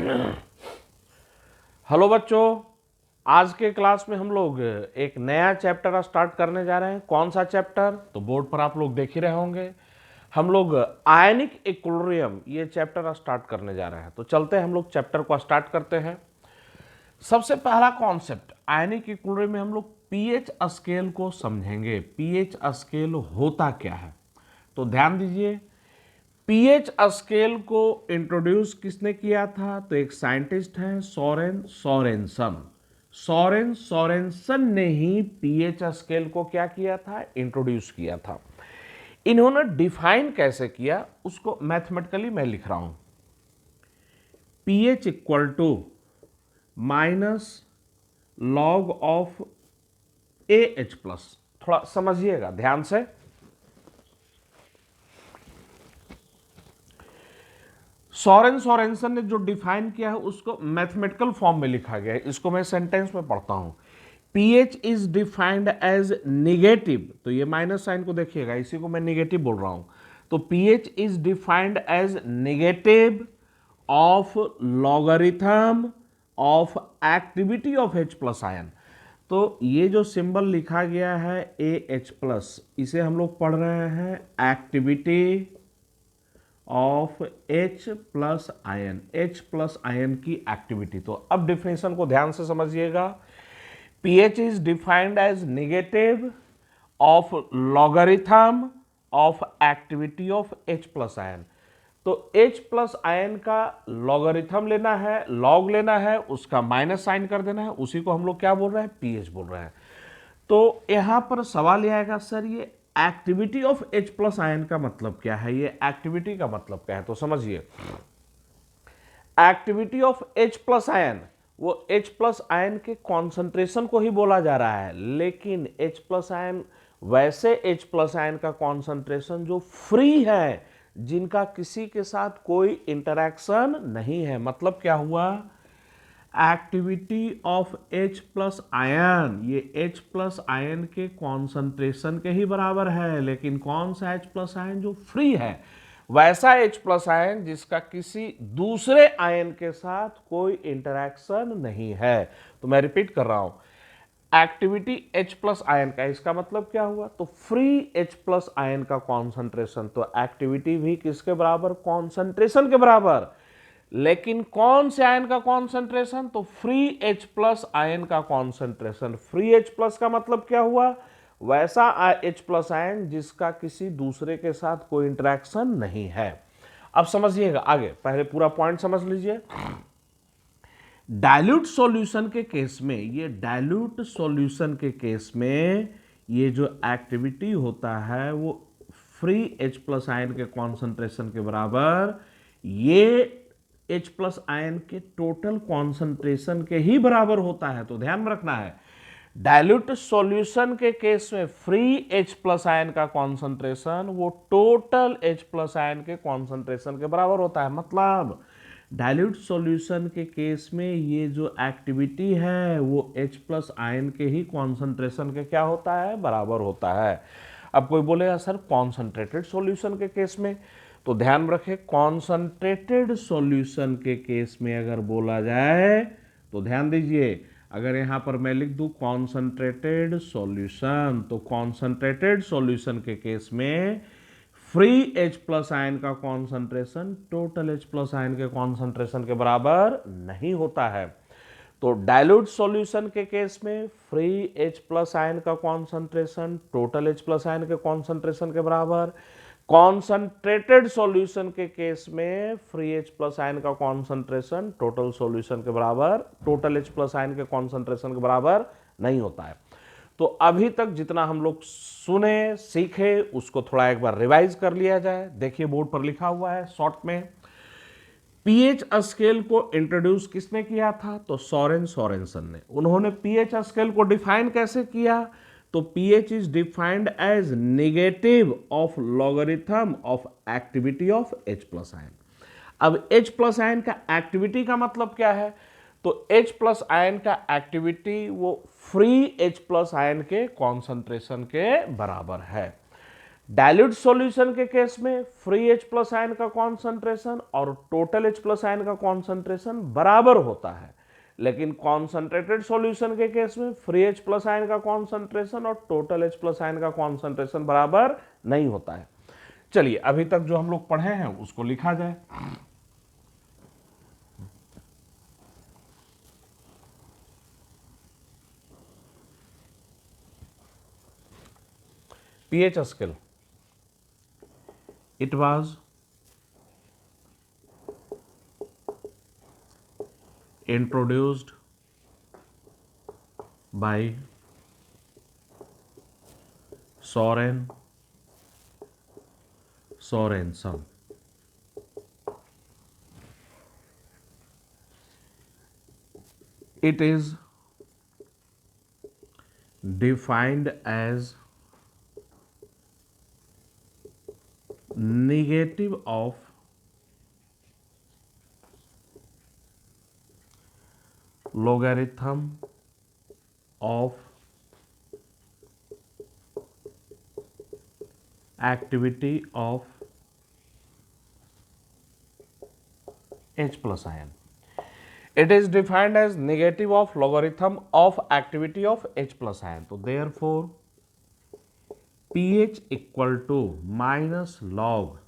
Hello बच्चों, आज के क्लास में हम लोग एक नया चैप्टर स्टार्ट करने जा रहे हैं। कौन सा चैप्टर? तो बोर्ड पर आप लोग देख ही रहे होंगे। हम लोग आयनिक इक्विलिब्रियम ये चैप्टर स्टार्ट करने जा रहे हैं। तो चलते हैं, हम लोग चैप्टर को स्टार्ट करते हैं। सबसे पहला कॉन्सेप्ट आयनिक इक्विलिब्रियम में हम लोग पीएच स्केल को समझेंगे। पीएच स्केल होता क्या है, तो ध्यान दीजिए। पीएच स्केल को इंट्रोड्यूस किसने किया था? तो एक साइंटिस्ट है सोरेन सोरेनसन। सोरेन सोरेनसन ने ही पीएच स्केल को क्या किया था? इंट्रोड्यूस किया था। इन्होंने डिफाइन कैसे किया उसको मैथमेटिकली मैं लिख रहा हूं। PH equal to minus log of A H plus. थोड़ा समझिएगा ध्यान से। सोरेन सोरेनसन ने जो डिफाइन किया है उसको मैथमेटिकल फॉर्म में लिखा गया है। इसको मैं सेंटेंस में पढ़ता हूं। PH is defined as negative, तो ये माइनस साइन को देखिएगा, इसी को मैं निगेटिव बोल रहा हूं। तो pH is defined as negative of logarithm of activity of H plus ion. तो ये जो सिंबल लिखा गया है AH प्लस, इसे हम लोग पढ़ रहे हैं activity of H plus ion. H plus ion की एक्टिविटी। तो अब डिफिनेशन को ध्यान से समझिएगा। pH is defined as negative of logarithm of activity of H plus ion. तो H प्लस आयन का लॉगरिथम लेना है, लॉग लेना है, उसका माइनस साइन कर देना है, उसी को हम लोग क्या बोल रहे हैं? pH बोल रहे हैं। तो यहां पर सवाल यह आएगा, सर ये activity of H plus ion का मतलब क्या है? ये एक्टिविटी का मतलब क्या है? तो समझिए, activity of H plus ion, वो H प्लस आयन के कॉन्सेंट्रेशन को ही बोला जा रहा है। लेकिन H प्लस आयन वैसे H प्लस आयन का कॉन्सेंट्रेशन जो फ्री है, जिनका किसी के साथ कोई इंटरैक्शन नहीं है। मतलब क्या हुआ? Activity of H plus ion, ये H प्लस आयन के कॉन्सेंट्रेशन के ही बराबर है। लेकिन कौन सा H प्लस आयन? जो फ्री है, वैसा H प्लस आयन जिसका किसी दूसरे आयन के साथ कोई इंटरैक्शन नहीं है। तो मैं रिपीट कर रहा हूं, एक्टिविटी H प्लस आयन का, इसका मतलब क्या हुआ? तो फ्री H प्लस आयन का कॉन्सेंट्रेशन। तो एक्टिविटी भी किसके बराबर? कॉन्सेंट्रेशन के बराबर। लेकिन कौन से आयन का कॉन्सेंट्रेशन? तो फ्री H प्लस आयन का कॉन्सेंट्रेशन। फ्री H प्लस का मतलब क्या हुआ? वैसा H प्लस आयन जिसका किसी दूसरे के साथ कोई इंटरेक्शन नहीं है। अब समझिएगा आगे, पहले पूरा पॉइंट समझ लीजिए। डाइल्यूट सॉल्यूशन के केस में, ये डाइल्यूट सॉल्यूशन के केस में ये जो एक्टिविटी होता है वो फ्री H प्लस आयन के कॉन्सेंट्रेशन के बराबर, ये H प्लस आयन के टोटल कॉन्सेंट्रेशन के ही बराबर होता है। तो ध्यान में रखना है, डाइल्यूट सॉल्यूशन के केस में फ्री H प्लस आयन का कॉन्सेंट्रेशन वो टोटल H प्लस आयन के कॉन्सेंट्रेशन के बराबर होता है। मतलब डाइल्यूट सॉल्यूशन के केस में ये जो एक्टिविटी है वो H प्लस आयन के ही कॉन्सेंट्रेशन के क्या होता है? बराबर होता है। अब कोई बोलेगा सर कॉन्सेंट्रेटेड सॉल्यूशन के केस में, तो ध्यान रखें, कॉन्सेंट्रेटेड सॉल्यूशन के केस में अगर बोला जाए तो ध्यान दीजिए, अगर यहां पर मैं लिख दूं कॉन्सेंट्रेटेड सॉल्यूशन, तो कॉन्सेंट्रेटेड सॉल्यूशन के केस में फ्री H प्लस आयन का concentration total H plus ion के कॉन्सेंट्रेशन के बराबर नहीं होता है। तो डाइल्यूट सॉल्यूशन के केस में फ्री H प्लस आयन का concentration total H plus ion के कॉन्सेंट्रेशन के बराबर, कॉन्सेंट्रेटेड सॉल्यूशन के केस में फ्री H प्लस आयन का कॉन्सेंट्रेशन टोटल सॉल्यूशन के बराबर, टोटल H प्लस आयन के कॉन्सेंट्रेशन के बराबर नहीं होता है। तो अभी तक जितना हम लोग सुने सीखे उसको थोड़ा एक बार रिवाइज कर लिया जाए। देखिए बोर्ड पर लिखा हुआ है शॉर्ट में, पीएच स्केल को इंट्रोड्यूस किसने किया था? तो सोरेन सोरेनसन ने। उन्होंने पीएच स्केल को डिफाइन कैसे किया? तो pH is defined as negative of logarithm of activity of H plus ion. अब H प्लस आयन का एक्टिविटी का मतलब क्या है? तो H प्लस आयन का एक्टिविटी वो फ्री H प्लस आयन के कॉन्सेंट्रेशन के बराबर है। डाइल्यूट सॉल्यूशन के केस में फ्री H प्लस आयन का कॉन्सेंट्रेशन और टोटल H प्लस आयन का कॉन्सेंट्रेशन बराबर होता है, लेकिन कॉन्सेंट्रेटेड सॉल्यूशन के केस में फ्री H प्लस आयन का कॉन्सेंट्रेशन और टोटल H प्लस आयन का कॉन्सेंट्रेशन बराबर नहीं होता है। चलिए अभी तक जो हम लोग पढ़े हैं उसको लिखा जाए। pH scale, it was introduced by Sorensen. It is defined as negative of logarithm of activity of H plus ion. It is defined as negative of logarithm of activity of H plus ion. So therefore pH equal to minus log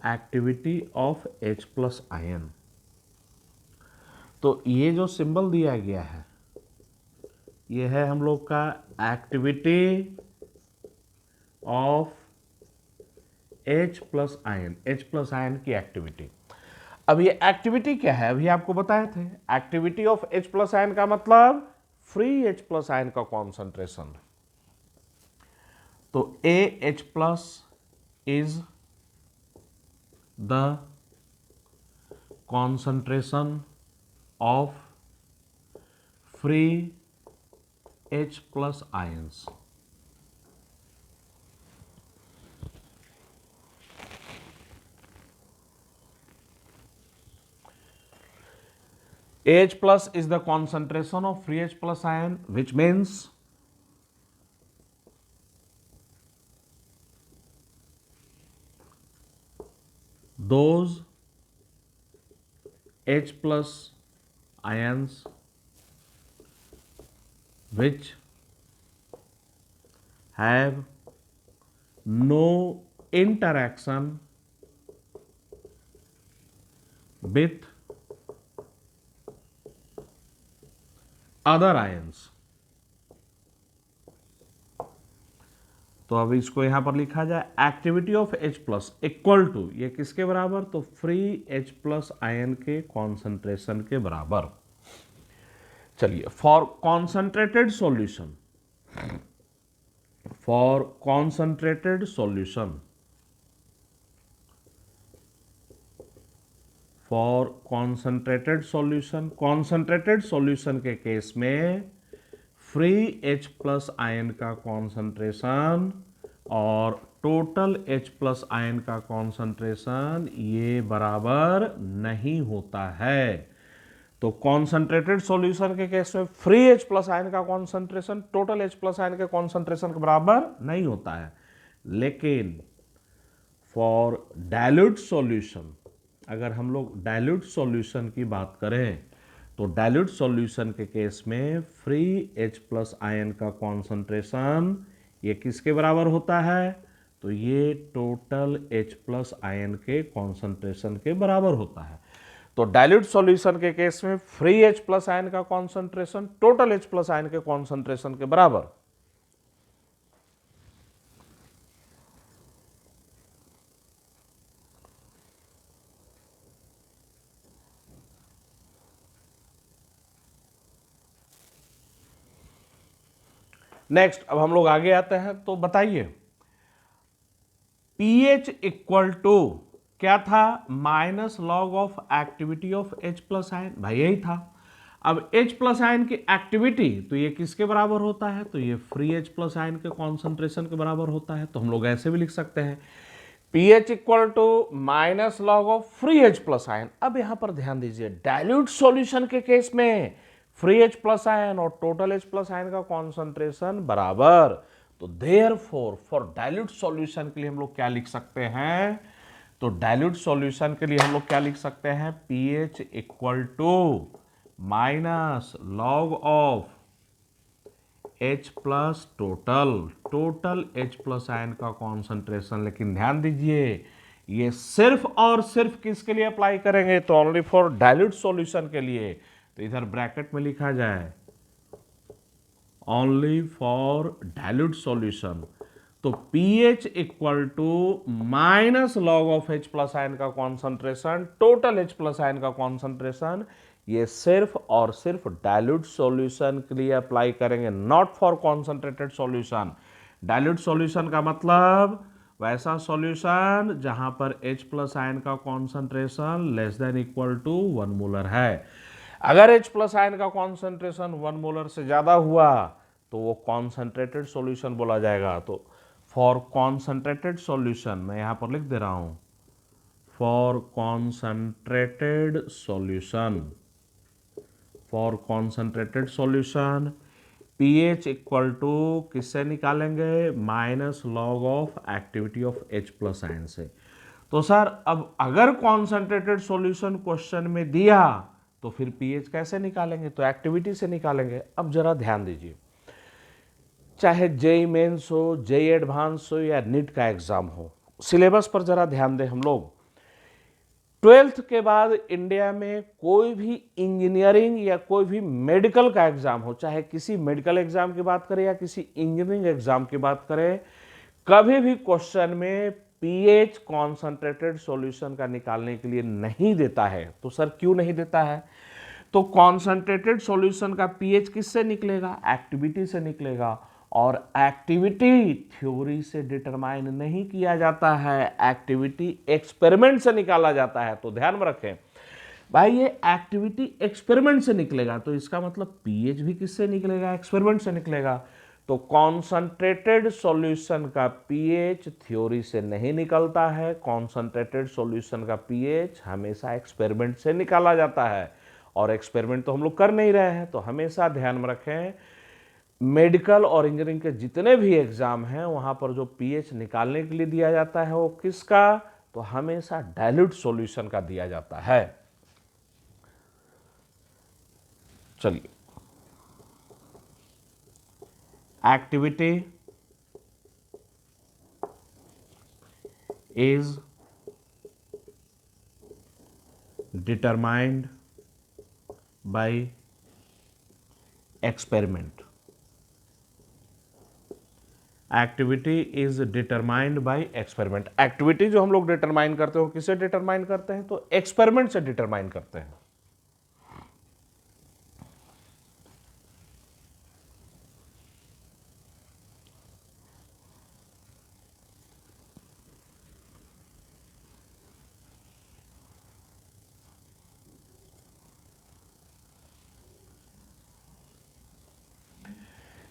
activity of H plus ion. तो ये जो symbol दिया गया है ये है हम लोग का activity of H plus ion, H plus ion की एक्टिविटी। अब ये एक्टिविटी क्या है अभी आपको बताए थे, activity of H plus ion का मतलब फ्री H प्लस आयन का कॉन्सेंट्रेशन। तो AH plus is the concentration of free H plus ions. H plus is the concentration of free H plus ion, which means those H plus ions which have no interaction with other ions. तो अब इसको यहां पर लिखा जाए activity of H plus equal to ये किसके बराबर, तो फ्री H प्लस आयन के कॉन्सेंट्रेशन के बराबर। चलिए for concentrated solution, for concentrated solution, for concentrated solution, concentrated solution के केस में फ्री H प्लस आयन का कॉन्सेंट्रेशन और टोटल H प्लस आयन का कॉन्सेंट्रेशन ये बराबर नहीं होता है। तो कॉन्सेंट्रेटेड सॉल्यूशन के केस में फ्री H प्लस आयन का concentration total H plus ion के कॉन्सेंट्रेशन के बराबर नहीं होता है, लेकिन फॉर डाइल्यूट सॉल्यूशन, अगर हम लोग डाइल्यूट सॉल्यूशन की बात करें तो डाइल्यूट सॉल्यूशन के केस में फ्री H प्लस आयन का कॉन्सेंट्रेशन ये किसके बराबर होता है, तो ये टोटल H प्लस आयन के कॉन्सेंट्रेशन के बराबर होता है। तो डाइल्यूट सॉल्यूशन के केस में फ्री H प्लस आयन का concentration total H plus ion के कॉन्सेंट्रेशन के बराबर। नेक्स्ट अब हम लोग आगे आते हैं, तो बताइए pH इक्वल टू क्या था, minus log of activity of H plus ion, भाई यही था। अब H प्लस आयन की एक्टिविटी तो ये किसके बराबर होता है, तो ये फ्री H प्लस आयन के कॉन्सेंट्रेशन के बराबर होता है। तो हम लोग ऐसे भी लिख सकते हैं pH equal to minus log of free H plus ion. अब यहां पर ध्यान दीजिए डाइल्यूट सॉल्यूशन के केस में फ्री H प्लस आयन और टोटल H प्लस आयन का कॉन्सेंट्रेशन बराबर, तो देयरफॉर फॉर डाइल्यूट सॉल्यूशन के लिए हम लोग क्या लिख सकते हैं, तो डाइल्यूट सॉल्यूशन के लिए हम लोग क्या लिख सकते हैं, pH equal to minus log of H plus total H plus ion का कॉन्सेंट्रेशन। लेकिन ध्यान दीजिए ये सिर्फ और सिर्फ किसके लिए अप्लाई करेंगे, तो ओनली फॉर डाइल्यूट सॉल्यूशन के लिए। तो इधर ब्रैकेट में लिखा जाए ओनली फॉर डाइल्यूट सॉल्यूशन। तो pH equal to minus log of H plus ion का concentration total H plus ion का कॉन्सेंट्रेशन, ये सिर्फ और सिर्फ डाइल्यूट सॉल्यूशन के लिए अप्लाई करेंगे, not for concentrated solution. Dilute solution का मतलब वैसा सॉल्यूशन जहां पर H प्लस आयन का concentration less than equal to 1 molar है। अगर H प्लस आयन का कॉन्सेंट्रेशन 1 मोलर से ज्यादा हुआ तो वो कॉन्सेंट्रेटेड सॉल्यूशन बोला जाएगा। तो फॉर कॉन्सेंट्रेटेड सॉल्यूशन मैं यहां पर लिख दे रहा हूं, for concentrated solution, for concentrated solution pH equal to किससे निकालेंगे, minus log of activity of H plus ion से। तो सर अब अगर कॉन्सेंट्रेटेड सॉल्यूशन क्वेश्चन में दिया तो फिर pH कैसे निकालेंगे, तो एक्टिविटी से निकालेंगे। अब जरा ध्यान दीजिए, चाहे जेई मेंस हो, जेई एडवांस हो या नीट का एग्जाम हो, सिलेबस पर जरा ध्यान दें हम लोग। 12th के बाद इंडिया में कोई भी इंजीनियरिंग या कोई भी मेडिकल का एग्जाम हो, चाहे किसी मेडिकल एग्जाम की बात करें या किसी इंजीनियरिंग एग्जाम की बात करें, कभी भी क्वेश्चन में pH कॉन्सेंट्रेटेड सॉल्यूशन का निकालने के लिए नहीं देता है। तो सर क्यों नहीं देता है, तो कॉन्सेंट्रेटेड सॉल्यूशन का pH किससे निकलेगा, एक्टिविटी से निकलेगा, और एक्टिविटी थ्योरी से डिटरमाइन नहीं किया जाता है, एक्टिविटी एक्सपेरिमेंट से निकाला जाता है। तो ध्यान में रखें भाई, ये एक्टिविटी एक्सपेरिमेंट से निकलेगा तो इसका मतलब pH भी किससे निकलेगा, एक्सपेरिमेंट से निकलेगा। तो कॉन्सेंट्रेटेड सॉल्यूशन का pH थ्योरी से नहीं निकलता है, कॉन्सेंट्रेटेड सॉल्यूशन का pH हमेशा एक्सपेरिमेंट से निकाला जाता है, और एक्सपेरिमेंट तो हम लोग कर नहीं रहे हैं। तो हमेशा ध्यान में रखें, मेडिकल और इंजीनियरिंग के जितने भी एग्जाम हैं वहां पर जो pH निकालने के लिए दिया जाता है वो किसका, तो हमेशा डाइल्यूट सॉल्यूशन का दिया जाता है। चलिए, activity is determined by experiment, activity is determined by experiment. Activity जो हम लोग डिटरमाइन करते हो किससे डिटरमाइन करते हैं, तो एक्सपेरिमेंट से डिटरमाइन करते हैं।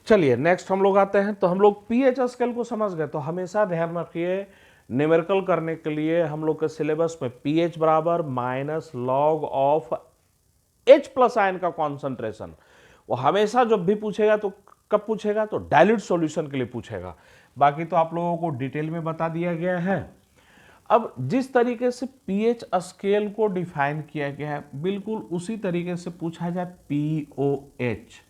चलिए नेक्स्ट हम लोग आते हैं। तो हम लोग pH स्केल को समझ गए। तो हमेशा ध्यान रखिए, न्यूमेरिकल करने के लिए हम लोग के सिलेबस में pH बराबर minus log of H plus ion का कॉन्सेंट्रेशन, वो हमेशा जब भी पूछेगा तो कब पूछेगा, तो डाइल्यूट सॉल्यूशन के लिए पूछेगा। बाकी तो आप लोगों को डिटेल में बता दिया गया है। अब जिस तरीके से pH स्केल को डिफाइन किया गया है बिल्कुल उसी तरीके से पूछा जाए pOH,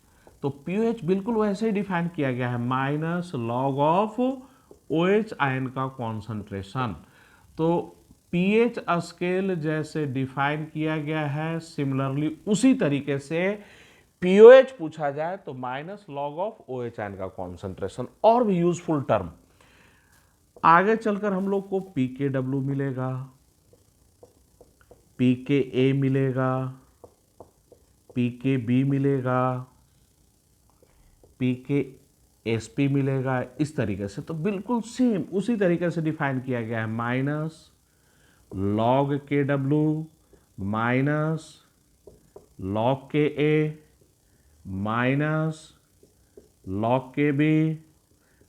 तो pH बिल्कुल वैसे ही डिफाइन किया गया है, minus log of OH ion का कॉन्सेंट्रेशन। तो pH स्केल जैसे डिफाइन किया गया है सिमिलरली उसी तरीके से pOH पूछा जाए तो minus log of OH ion का कॉन्सेंट्रेशन। और भी यूजफुल टर्म आगे चलकर हम लोग को pKw मिलेगा, pKa मिलेगा, pKb मिलेगा, pKsp मिलेगा, इस तरीके से। तो बिल्कुल सेम उसी तरीके से डिफाइन किया गया है, minus log Kw minus log Ka minus log Kb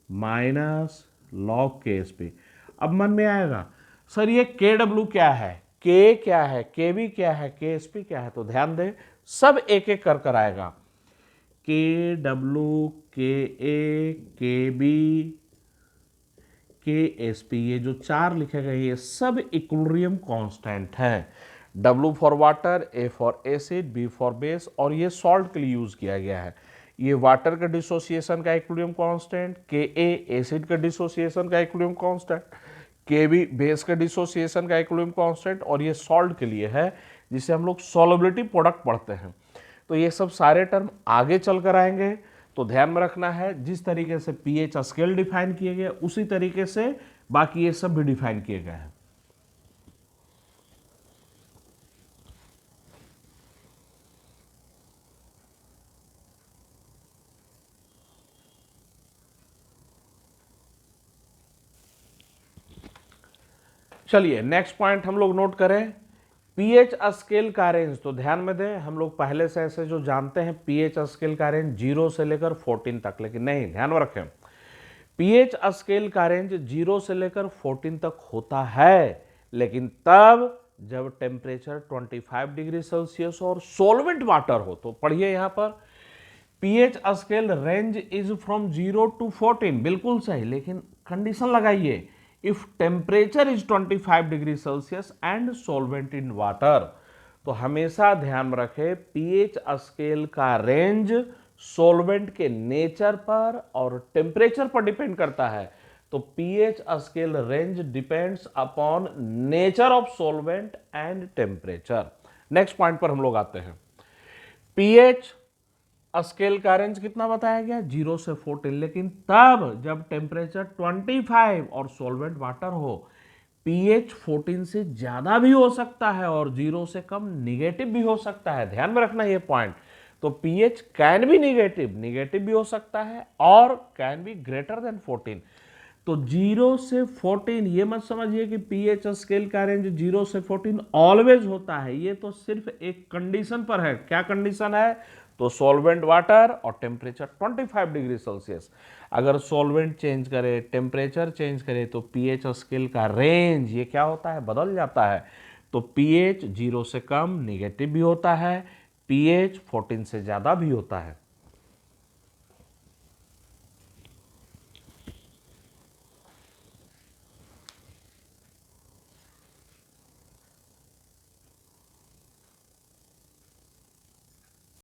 minus log Ksp। अब मन में आएगा सर ये Kw क्या है, K क्या है, Kb क्या है, Ksp क्या है, तो ध्यान दें सब एक एक कर आएगा। KW, KA, KB, KSP, ये जो 4 लिखे गए ये सब इक्विलिब्रियम कांस्टेंट हैं। W for water, A for acid, B for base, और ये सॉल्ट के लिए यूज किया गया है। ये वाटर का डिसोसिएशन का इक्विलिब्रियम कांस्टेंट, Ka एसिड का डिसोसिएशन का इक्विलिब्रियम कांस्टेंट, Kb बेस का डिसोसिएशन का इक्विलिब्रियम कांस्टेंट, और ये सॉल्ट के लिए है जिसे हम लोग सॉल्युबिलिटी प्रोडक्ट पढ़ते हैं। तो ये सब सारे टर्म आगे चलकर आएंगे, तो ध्यान में रखना है जिस तरीके से पीएच स्केल डिफाइन किए गए उसी तरीके से बाकी ये सब भी डिफाइन किए गए हैं। चलिए नेक्स्ट पॉइंट हम लोग नोट करें, पीएच स्केल का रेंज। तो ध्यान में दें, हम लोग पहले से ऐसे जो जानते हैं पीएच स्केल का रेंज 0 से लेकर 14 तक, लेकिन नहीं, ध्यान में रखें पीएच स्केल का रेंज 0 से लेकर 14 तक होता है, लेकिन तब जब टेम्परेचर 25 डिग्री सेल्सियस और सॉल्वेंट वाटर हो। तो पढ़िए यहां पर pH scale range is from 0 to 14, बिल्कुल सही, लेकिन कंडीशन लगाइए, if temperature is 25 degree Celsius and solvent in water. तो हमेशा ध्यान में रखें पीएच स्केल का रेंज सॉल्वेंट के नेचर पर और टेम्परेचर पर डिपेंड करता है। तो pH scale range depends upon nature of solvent and temperature. Next point पर हम लोग आते हैं, पीएच स्केल का रेंज कितना बताया गया 0 से 14, लेकिन तब जब टेम्परेचर 25 और सॉल्वेंट वाटर हो। पीएच 14 से ज्यादा भी हो सकता है और 0 से कम निगेटिव भी हो सकता है, ध्यान में रखना ये पॉइंट। तो पीएच कैन बी निगेटिव भी हो सकता है और कैन बी ग्रेटर देन 14। तो 0 से 14, ये मत समझिए कि पीएच स्केल का रेंज 0 से 14 ऑलवेज होता है, ये तो सिर्फ एक कंडीशन पर है। क्या कंडीशन है? तो सॉल्वेंट वाटर और टेम्परेचर 25 डिग्री सेल्सियस। अगर सॉल्वेंट चेंज करे, टेम्परेचर चेंज करे, तो पीएच स्केल का रेंज ये क्या होता है, बदल जाता है। तो पीएच 0 से कम निगेटिव भी होता है, पीएच 14 से ज्यादा भी होता है।